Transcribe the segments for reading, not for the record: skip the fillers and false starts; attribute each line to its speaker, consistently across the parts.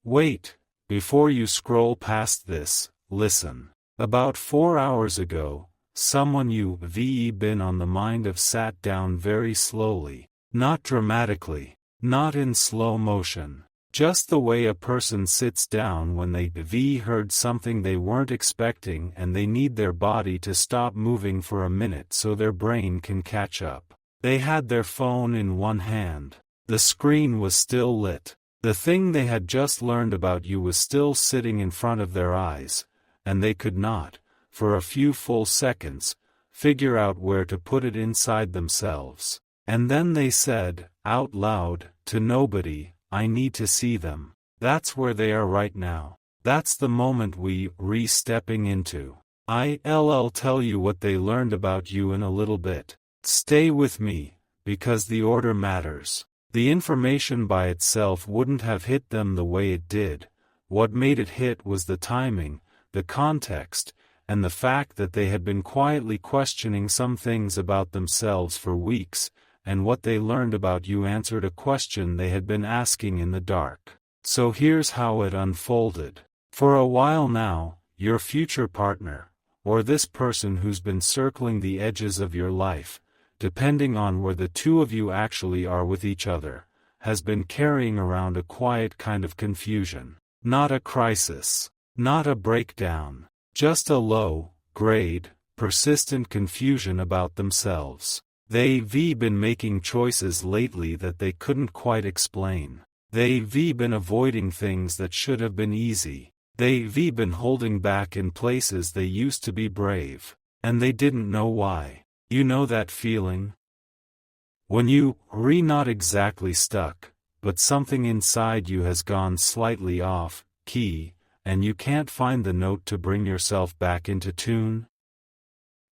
Speaker 1: Wait, before you scroll past this, listen. About 4 hours ago, someone you've been on the mind of sat down very slowly, not dramatically, not in slow motion. Just the way a person sits down when they've heard something they weren't expecting and they need their body to stop moving for a minute so their brain can catch up. They had their phone in one hand. The screen was still lit. The thing they had just learned about you was still sitting in front of their eyes, and they could not, for a few full seconds, figure out where to put it inside themselves. And then they said, out loud, to nobody, I need to see them. That's where they are right now. That's the moment we're stepping into. I'll tell you what they learned about you in a little bit. Stay with me, because the order matters. The information by itself wouldn't have hit them the way it did. What made it hit was the timing, the context, and the fact that they had been quietly questioning some things about themselves for weeks, and what they learned about you answered a question they had been asking in the dark. So here's how it unfolded. For a while now, your future partner, or this person who's been circling the edges of your life, depending on where the two of you actually are with each other, has been carrying around a quiet kind of confusion. Not a crisis, not a breakdown, just a low-grade, persistent confusion about themselves. They've been making choices lately that they couldn't quite explain. They've been avoiding things that should have been easy. They've been holding back in places they used to be brave, and they didn't know why. You know that feeling? When you're not exactly stuck, but something inside you has gone slightly off key, and you can't find the note to bring yourself back into tune?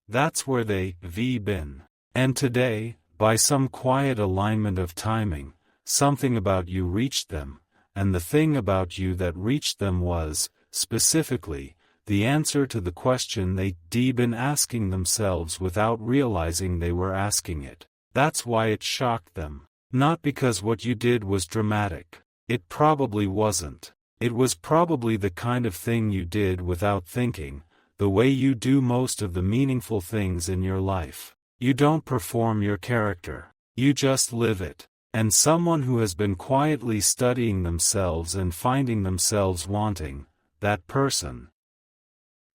Speaker 1: That's where they've been. And today, by some quiet alignment of timing, something about you reached them, and the thing about you that reached them was, specifically, the answer to the question they'd been asking themselves without realizing they were asking it. That's why it shocked them. Not because what you did was dramatic. It probably wasn't. It was probably the kind of thing you did without thinking, the way you do most of the meaningful things in your life. You don't perform your character. You just live it. And someone who has been quietly studying themselves and finding themselves wanting, that person.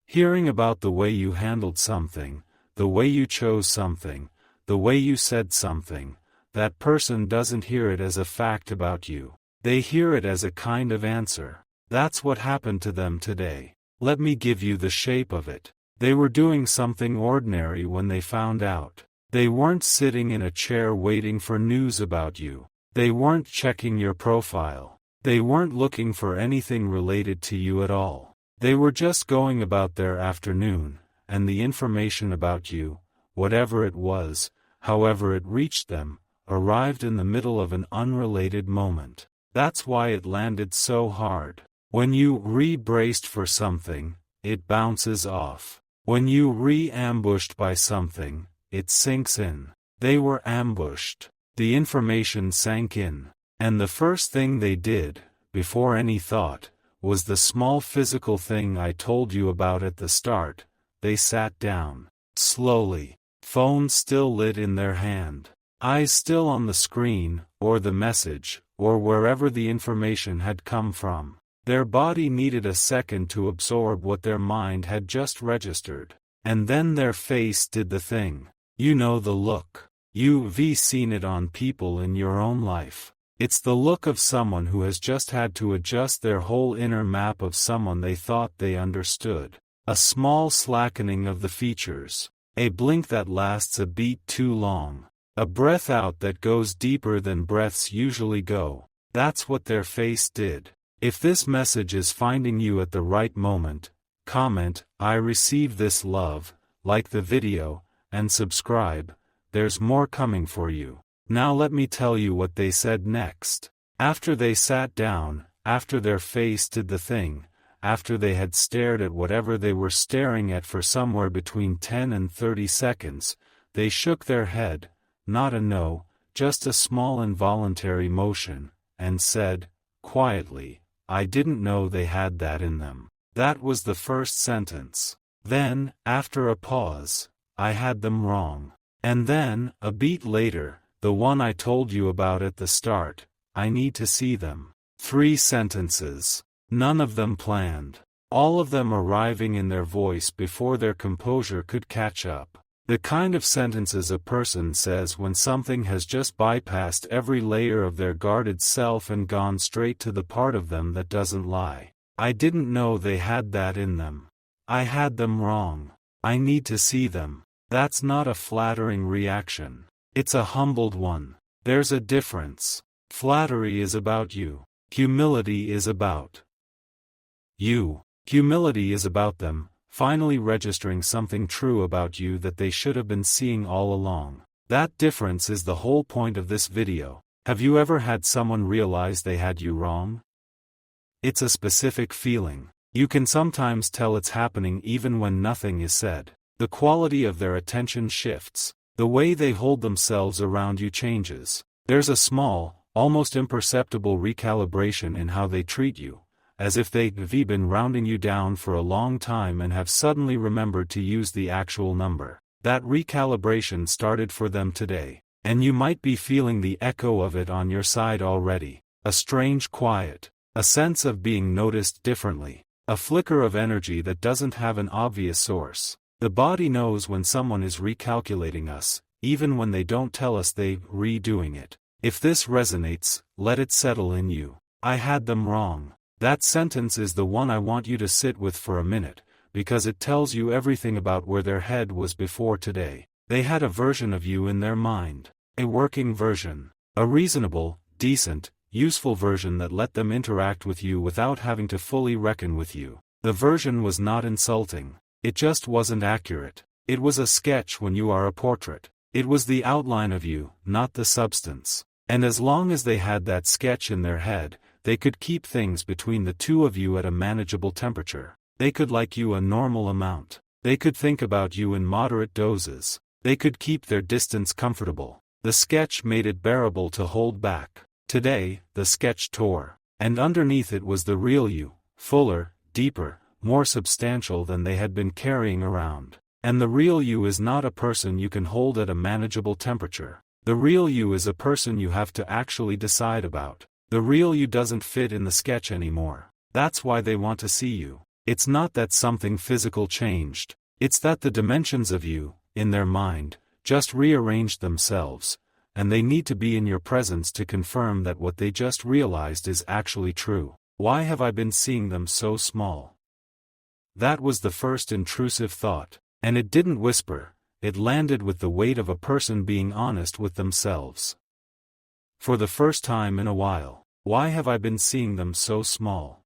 Speaker 1: Hearing about the way you handled something, the way you chose something, the way you said something, that person doesn't hear it as a fact about you. They hear it as a kind of answer. That's what happened to them today. Let me give you the shape of it. They were doing something ordinary when they found out. They weren't sitting in a chair waiting for news about you. They weren't checking your profile. They weren't looking for anything related to you at all. They were just going about their afternoon, and the information about you, whatever it was, however it reached them, arrived in the middle of an unrelated moment. That's why it landed so hard. When you braced for something, it bounces off. When you ambushed by something, it sinks in. They were ambushed. The information sank in. And the first thing they did, before any thought, was the small physical thing I told you about at the start. They sat down. Slowly. Phone still lit in their hand. Eyes still on the screen, or the message, or wherever the information had come from. Their body needed a second to absorb what their mind had just registered. And then their face did the thing. You know the look. You've seen it on people in your own life. It's the look of someone who has just had to adjust their whole inner map of someone they thought they understood. A small slackening of the features. A blink that lasts a beat too long. A breath out that goes deeper than breaths usually go. That's what their face did. If this message is finding you at the right moment, comment, I receive this love, like the video, and subscribe. There's more coming for you. Now let me tell you what they said next. After they sat down, after their face did the thing, after they had stared at whatever they were staring at for somewhere between 10 and 30 seconds, they shook their head, not a no, just a small involuntary motion, and said, quietly, I didn't know they had that in them. That was the first sentence. Then, after a pause, I had them wrong. And then, a beat later, the one I told you about at the start, I need to see them. 3 sentences. None of them planned. All of them arriving in their voice before their composure could catch up. The kind of sentences a person says when something has just bypassed every layer of their guarded self and gone straight to the part of them that doesn't lie. I didn't know they had that in them. I had them wrong. I need to see them. That's not a flattering reaction. It's a humbled one. There's a difference. Flattery is about you. Humility is about you. Humility is about them, finally registering something true about you that they should have been seeing all along. That difference is the whole point of this video. Have you ever had someone realize they had you wrong? It's a specific feeling. You can sometimes tell it's happening even when nothing is said. The quality of their attention shifts. The way they hold themselves around you changes. There's a small, almost imperceptible recalibration in how they treat you, as if they've been rounding you down for a long time and have suddenly remembered to use the actual number. That recalibration started for them today, and you might be feeling the echo of it on your side already. A strange quiet, a sense of being noticed differently, a flicker of energy that doesn't have an obvious source. The body knows when someone is recalculating us, even when they don't tell us they're redoing it. If this resonates, let it settle in you. I had them wrong. That sentence is the one I want you to sit with for a minute, because it tells you everything about where their head was before today. They had a version of you in their mind. A working version. A reasonable, decent, useful version that let them interact with you without having to fully reckon with you. The version was not insulting. It just wasn't accurate. It was a sketch when you are a portrait. It was the outline of you, not the substance. And as long as they had that sketch in their head, they could keep things between the two of you at a manageable temperature. They could like you a normal amount. They could think about you in moderate doses. They could keep their distance comfortable. The sketch made it bearable to hold back. Today, the sketch tore. And underneath it was the real you, fuller, deeper, more substantial than they had been carrying around. And the real you is not a person you can hold at a manageable temperature. The real you is a person you have to actually decide about. The real you doesn't fit in the sketch anymore. That's why they want to see you. It's not that something physical changed. It's that the dimensions of you, in their mind, just rearranged themselves, and they need to be in your presence to confirm that what they just realized is actually true. Why have I been seeing them so small? That was the first intrusive thought, and it didn't whisper, it landed with the weight of a person being honest with themselves. For the first time in a while, why have I been seeing them so small?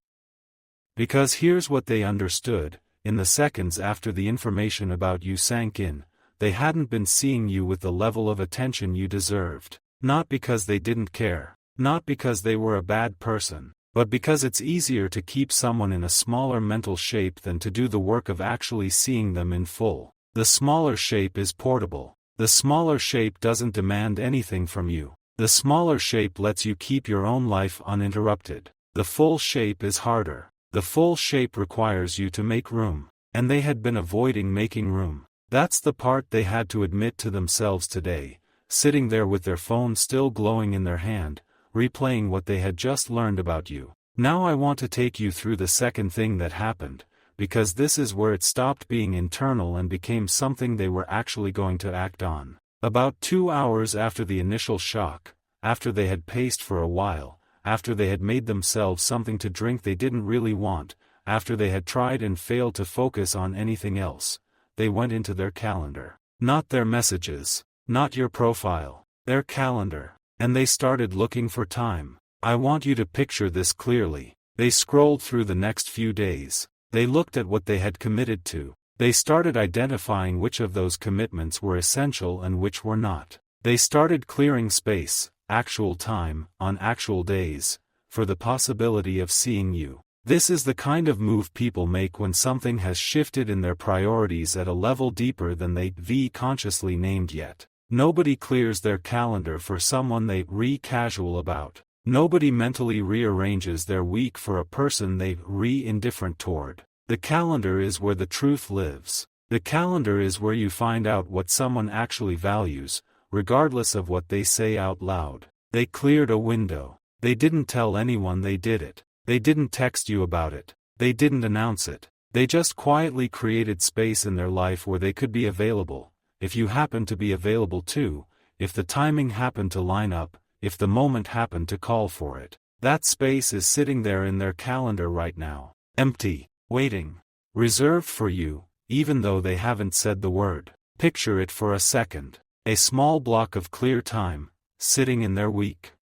Speaker 1: Because here's what they understood, in the seconds after the information about you sank in, they hadn't been seeing you with the level of attention you deserved. Not because they didn't care, not because they were a bad person, but because it's easier to keep someone in a smaller mental shape than to do the work of actually seeing them in full. The smaller shape is portable. The smaller shape doesn't demand anything from you. The smaller shape lets you keep your own life uninterrupted. The full shape is harder. The full shape requires you to make room. And they had been avoiding making room. That's the part they had to admit to themselves today, sitting there with their phone still glowing in their hand, replaying what they had just learned about you. Now I want to take you through the second thing that happened, because this is where it stopped being internal and became something they were actually going to act on. About 2 hours after the initial shock, after they had paced for a while, after they had made themselves something to drink they didn't really want, after they had tried and failed to focus on anything else, they went into their calendar. Not their messages, not your profile, their calendar. And they started looking for time. I want you to picture this clearly. They scrolled through the next few days. They looked at what they had committed to. They started identifying which of those commitments were essential and which were not. They started clearing space, actual time, on actual days, for the possibility of seeing you. This is the kind of move people make when something has shifted in their priorities at a level deeper than they've consciously named yet. Nobody clears their calendar for someone they're casual about. Nobody mentally rearranges their week for a person they're indifferent toward. The calendar is where the truth lives. The calendar is where you find out what someone actually values, regardless of what they say out loud. They cleared a window. They didn't tell anyone they did it. They didn't text you about it. They didn't announce it. They just quietly created space in their life where they could be available, if you happen to be available too, if the timing happened to line up, if the moment happened to call for it. That space is sitting there in their calendar right now. Empty. Waiting. Reserved for you, even though they haven't said the word. Picture it for a second. A small block of clear time, sitting in their week.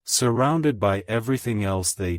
Speaker 1: Surrounded by everything else they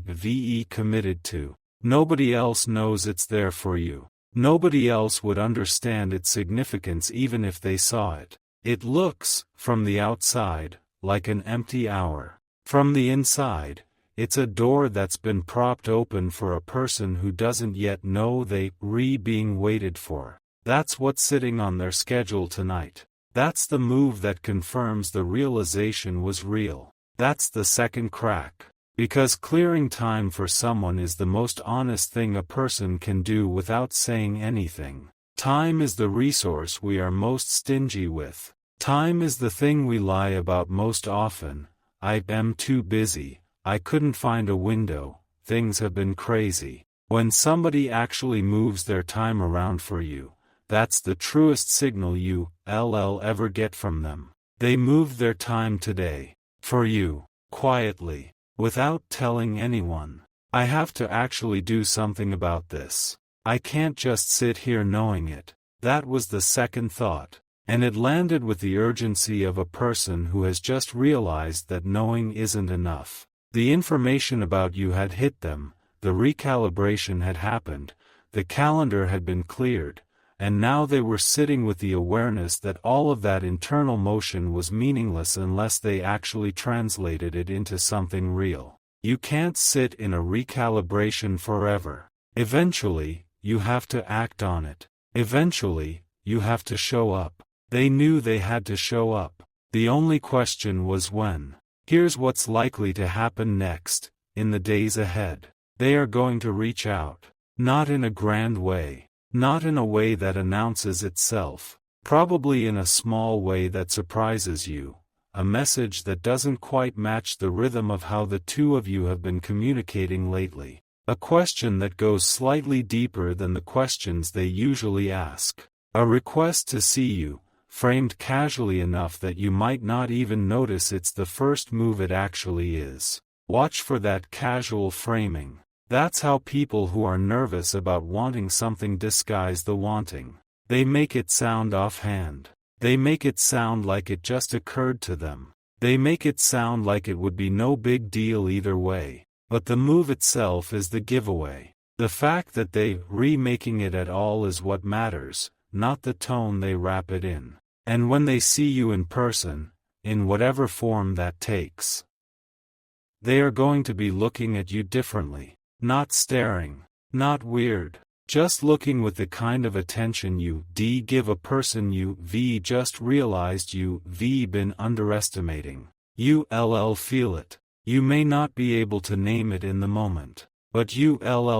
Speaker 1: committed to. Nobody else knows it's there for you. Nobody else would understand its significance even if they saw it. It looks, from the outside, like an empty hour. From the inside, it's a door that's been propped open for a person who doesn't yet know they're being waited for. That's what's sitting on their schedule tonight. That's the move that confirms the realization was real. That's the second crack. Because clearing time for someone is the most honest thing a person can do without saying anything. Time is the resource we are most stingy with. Time is the thing we lie about most often. I am too busy. I couldn't find a window. Things have been crazy. When somebody actually moves their time around for you, that's the truest signal you ever get from them. They moved their time today. For you. Quietly. Without telling anyone. I have to actually do something about this. I can't just sit here knowing it. That was the second thought. And it landed with the urgency of a person who has just realized that knowing isn't enough. The information about you had hit them, the recalibration had happened, the calendar had been cleared, and now they were sitting with the awareness that all of that internal motion was meaningless unless they actually translated it into something real. You can't sit in a recalibration forever. Eventually, you have to act on it. Eventually, you have to show up. They knew they had to show up. The only question was when. Here's what's likely to happen next, in the days ahead. They are going to reach out. Not in a grand way. Not in a way that announces itself. Probably in a small way that surprises you. A message that doesn't quite match the rhythm of how the two of you have been communicating lately. A question that goes slightly deeper than the questions they usually ask. A request to see you, framed casually enough that you might not even notice it's the first move it actually is. Watch for that casual framing. That's how people who are nervous about wanting something disguise the wanting. They make it sound offhand. They make it sound like it just occurred to them. They make it sound like it would be no big deal either way. But the move itself is the giveaway. The fact that they're remaking it at all is what matters, not the tone they wrap it in. And when they see you in person, in whatever form that takes, they are going to be looking at you differently. Not staring. Not weird. Just looking with the kind of attention you give a person you just realized you been underestimating. You feel it. You may not be able to name it in the moment, but you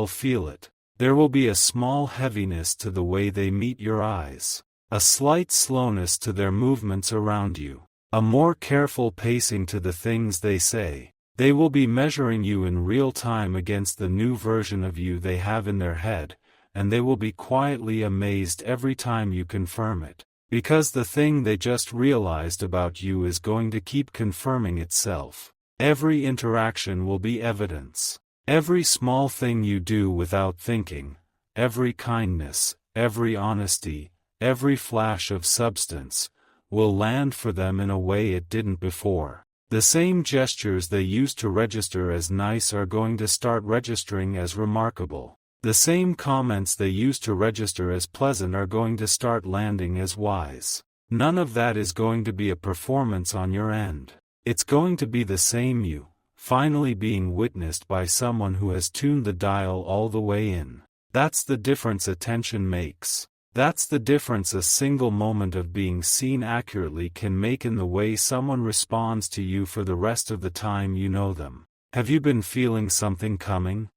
Speaker 1: feel it. There will be a small heaviness to the way they meet your eyes. A slight slowness to their movements around you. A more careful pacing to the things they say. They will be measuring you in real time against the new version of you they have in their head, and they will be quietly amazed every time you confirm it. Because the thing they just realized about you is going to keep confirming itself. Every interaction will be evidence. Every small thing you do without thinking, every kindness, every honesty, every flash of substance, will land for them in a way it didn't before. The same gestures they used to register as nice are going to start registering as remarkable. The same comments they used to register as pleasant are going to start landing as wise. None of that is going to be a performance on your end. It's going to be the same you, finally being witnessed by someone who has tuned the dial all the way in. That's the difference attention makes. That's the difference a single moment of being seen accurately can make in the way someone responds to you for the rest of the time you know them. Have you been feeling something coming?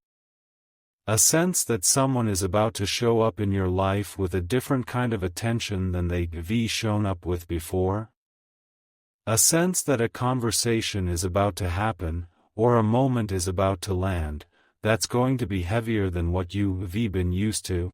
Speaker 1: A sense that someone is about to show up in your life with a different kind of attention than they've shown up with before? A sense that a conversation is about to happen, or a moment is about to land, that's going to be heavier than what you've been used to?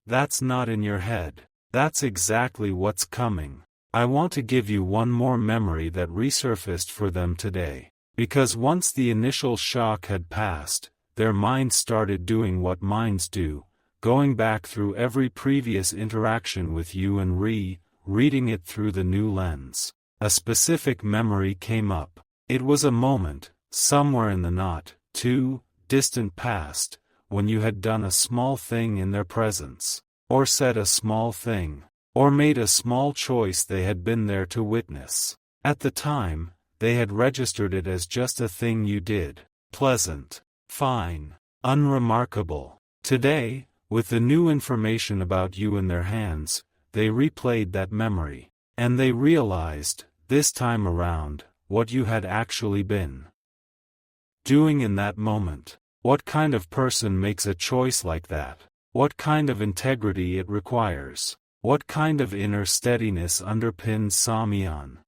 Speaker 1: That's not in your head. That's exactly what's coming. I want to give you one more memory that resurfaced for them today. Because once the initial shock had passed, their minds started doing what minds do, going back through every previous interaction with you and reading it through the new lens. A specific memory came up. It was a moment, somewhere in the not too distant past, when you had done a small thing in their presence, or said a small thing, or made a small choice they had been there to witness. At the time, they had registered it as just a thing you did. Pleasant, fine, unremarkable. Today, with the new information about you in their hands, they replayed that memory. And they realized, this time around, what you had actually been doing in that moment. What kind of person makes a choice like that? What kind of integrity it requires? What kind of inner steadiness underpins Samyan?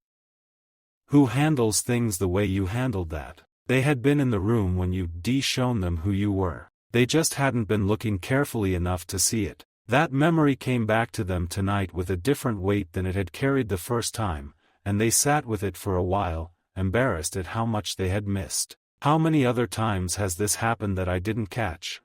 Speaker 1: Who handles things the way you handled that? They had been in the room when you'd shown them who you were. They just hadn't been looking carefully enough to see it. That memory came back to them tonight with a different weight than it had carried the first time, and they sat with it for a while, embarrassed at how much they had missed. How many other times has this happened that I didn't catch?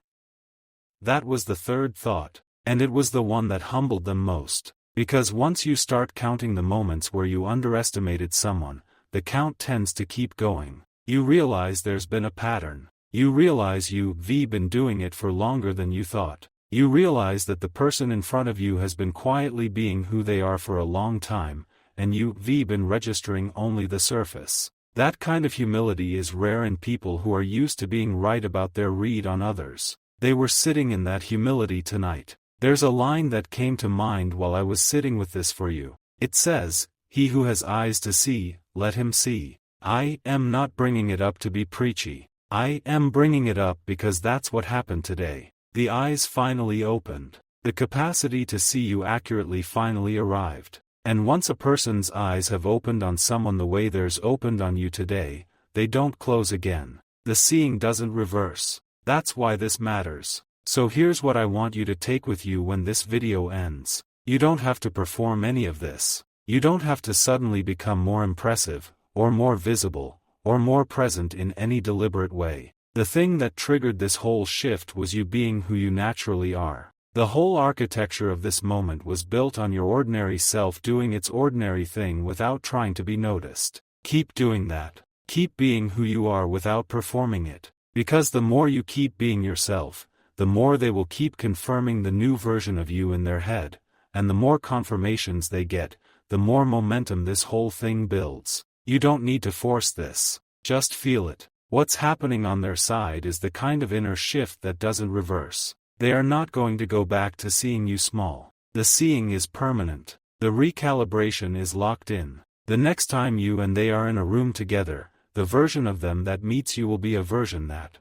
Speaker 1: That was the third thought, and it was the one that humbled them most. Because once you start counting the moments where you underestimated someone, the count tends to keep going. You realize there's been a pattern. You realize you've been doing it for longer than you thought. You realize that the person in front of you has been quietly being who they are for a long time, and you've been registering only the surface. That kind of humility is rare in people who are used to being right about their read on others. They were sitting in that humility tonight. There's a line that came to mind while I was sitting with this for you. It says, "He who has eyes to see, let him see." I am not bringing it up to be preachy. I am bringing it up because that's what happened today. The eyes finally opened. The capacity to see you accurately finally arrived. And once a person's eyes have opened on someone the way theirs opened on you today, they don't close again. The seeing doesn't reverse. That's why this matters. So here's what I want you to take with you when this video ends. You don't have to perform any of this. You don't have to suddenly become more impressive, or more visible, or more present in any deliberate way. The thing that triggered this whole shift was you being who you naturally are. The whole architecture of this moment was built on your ordinary self doing its ordinary thing without trying to be noticed. Keep doing that. Keep being who you are without performing it. Because the more you keep being yourself, the more they will keep confirming the new version of you in their head, and the more confirmations they get, the more momentum this whole thing builds. You don't need to force this. Just feel it. What's happening on their side is the kind of inner shift that doesn't reverse. They are not going to go back to seeing you small. The seeing is permanent. The recalibration is locked in. The next time you and they are in a room together, the version of them that meets you will be a version that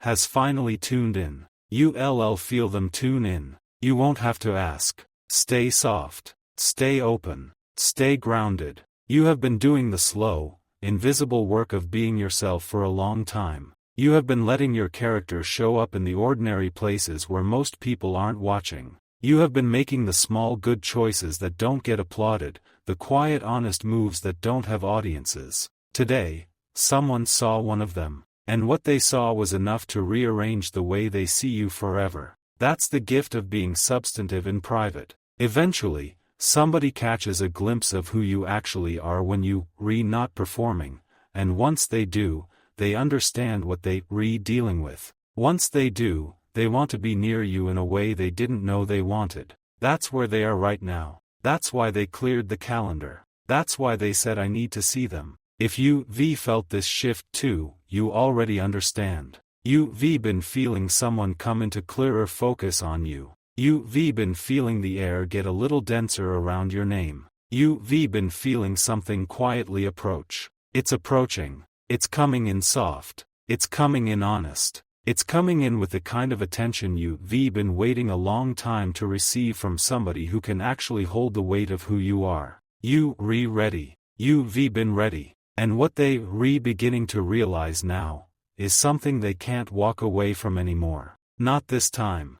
Speaker 1: has finally tuned in. You'll feel them tune in. You won't have to ask. Stay soft. Stay open. Stay grounded. You have been doing the slow, invisible work of being yourself for a long time. You have been letting your character show up in the ordinary places where most people aren't watching. You have been making the small good choices that don't get applauded, the quiet honest moves that don't have audiences. Today, someone saw one of them, and what they saw was enough to rearrange the way they see you forever. That's the gift of being substantive in private. Eventually, somebody catches a glimpse of who you actually are when you not performing, and once they do, they understand what they dealing with. Once they do, they want to be near you in a way they didn't know they wanted. That's where they are right now. That's why they cleared the calendar. That's why they said I need to see them. If you felt this shift too, you already understand. You've been feeling someone come into clearer focus on you. You've been feeling the air get a little denser around your name. You've been feeling something quietly approach. It's approaching. It's coming in soft. It's coming in honest. It's coming in with the kind of attention you've been waiting a long time to receive from somebody who can actually hold the weight of who you are. You've ready. You've been ready. And what they beginning to realize now is something they can't walk away from anymore. Not this time.